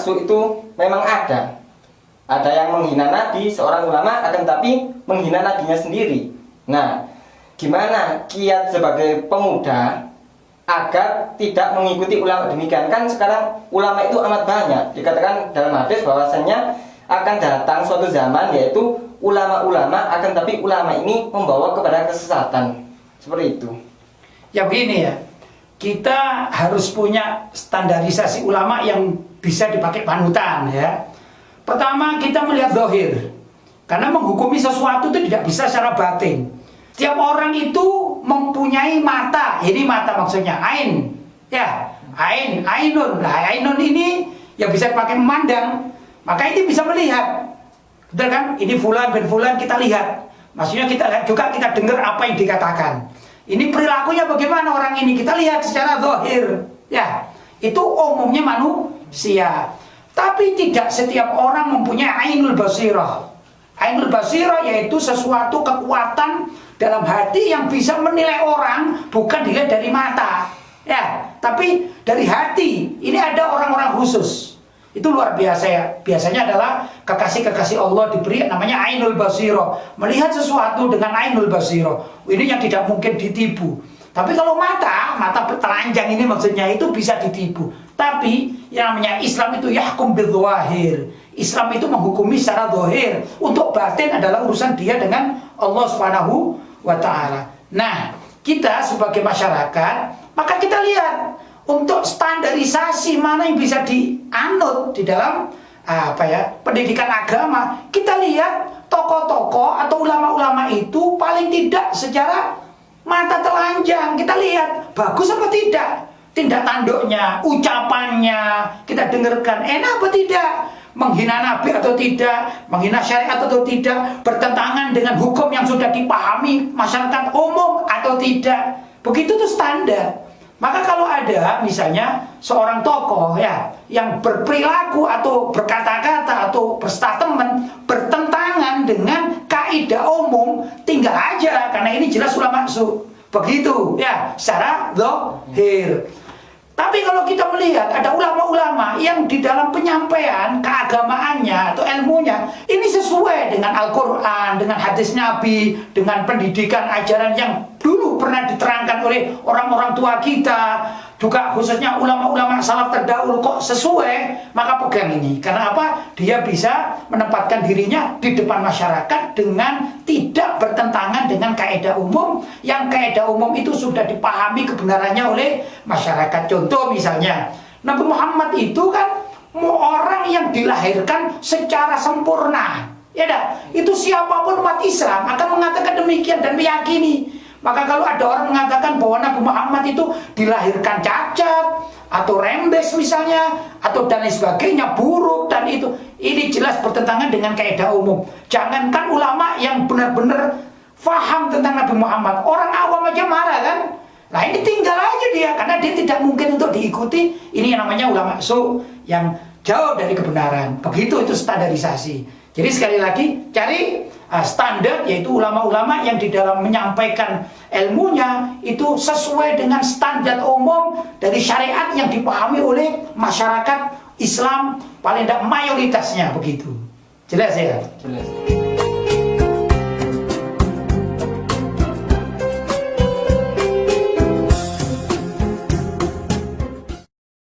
su itu memang ada. Ada yang menghina Nabi, seorang ulama, akan tapi menghina Nabinya sendiri. Nah, gimana kiat sebagai pemuda agar tidak mengikuti ulama demikian? Kan sekarang ulama itu amat banyak. Dikatakan dalam hadis bahwasanya akan datang suatu zaman yaitu ulama-ulama, akan tapi ulama ini membawa kepada kesesatan. Seperti itu. Ya begini ya, kita harus punya standarisasi ulama yang bisa dipakai panutan ya. Pertama, kita melihat zahir. Karena menghukumi sesuatu itu tidak bisa secara batin. Setiap orang itu mempunyai mata. Ini mata maksudnya ain. Ya, ainun. Nah, ainun ini yang bisa dipakai memandang. Maka ini bisa melihat. Betul kan? Ini fulan bin fulan kita lihat. Maksudnya kita lihat juga, kita dengar apa yang dikatakan. Ini perilakunya bagaimana orang ini, kita lihat secara zahir. Ya, itu umumnya manusia. Tapi tidak setiap orang mempunyai ainul basirah. Ainul basirah yaitu sesuatu kekuatan dalam hati yang bisa menilai orang, bukan dilihat dari mata. Ya, tapi dari hati. Ini ada orang-orang khusus. Itu luar biasa ya. Biasanya adalah kekasih-kekasih Allah diberi namanya ainul basirah. Melihat sesuatu dengan ainul basirah. Ini yang tidak mungkin ditipu. Tapi kalau mata telanjang ini maksudnya itu bisa ditipu. Tapi yang namanya Islam itu yahkum bil dzahir. Islam itu menghukumi secara zahir. Untuk batin adalah urusan dia dengan Allah Subhanahu wa taala. Nah, kita sebagai masyarakat, maka kita lihat untuk standarisasi mana yang bisa dianut di dalam pendidikan agama. Kita lihat tokoh-tokoh atau ulama-ulama itu paling tidak secara mata telanjang kita lihat bagus apa tidak, tindak tanduknya, ucapannya kita dengarkan enak apa tidak, menghina Nabi atau tidak, menghina syariat atau tidak, bertentangan dengan hukum yang sudah dipahami masyarakat umum atau tidak. Begitu tuh standar. Maka kalau ada misalnya seorang tokoh ya yang berperilaku atau berkata-kata atau berstatement bertentangan dengan kaidah umum, tinggal aja karena ini jelas ulama su. Begitu ya secara zahir. Tapi kalau kita melihat ada ulama-ulama yang di dalam penyampaian keagamaannya atau ilmunya ini sesuai dengan Al-Quran, dengan hadis Nabi, dengan pendidikan ajaran yang dulu pernah diterangkan oleh orang-orang tua kita, juga khususnya ulama-ulama salaf terdahulu, kok sesuai, maka pegang ini. Karena apa? Dia bisa menempatkan dirinya di depan masyarakat dengan tidak bertentangan dengan kaidah umum, yang kaidah umum itu sudah dipahami kebenarannya oleh masyarakat. Contoh misalnya, Nabi Muhammad itu kan orang yang dilahirkan secara sempurna. Ya dah, itu siapapun umat Islam akan mengatakan demikian dan meyakini. Maka kalau ada orang mengatakan bahwa Nabi Muhammad itu dilahirkan cacat atau rembes misalnya, atau dan lain sebagainya, buruk dan itu, ini jelas bertentangan dengan kaidah umum. Jangankan ulama yang benar-benar faham tentang Nabi Muhammad, orang awam aja marah kan. Nah ini tinggal aja dia, karena dia tidak mungkin untuk diikuti. Ini yang namanya ulama su, yang jauh dari kebenaran. Begitu itu standarisasi. Jadi sekali lagi cari standar, yaitu ulama-ulama yang di dalam menyampaikan ilmunya itu sesuai dengan standar umum dari syariat yang dipahami oleh masyarakat Islam, paling tidak mayoritasnya begitu. Jelas ya? Jelas.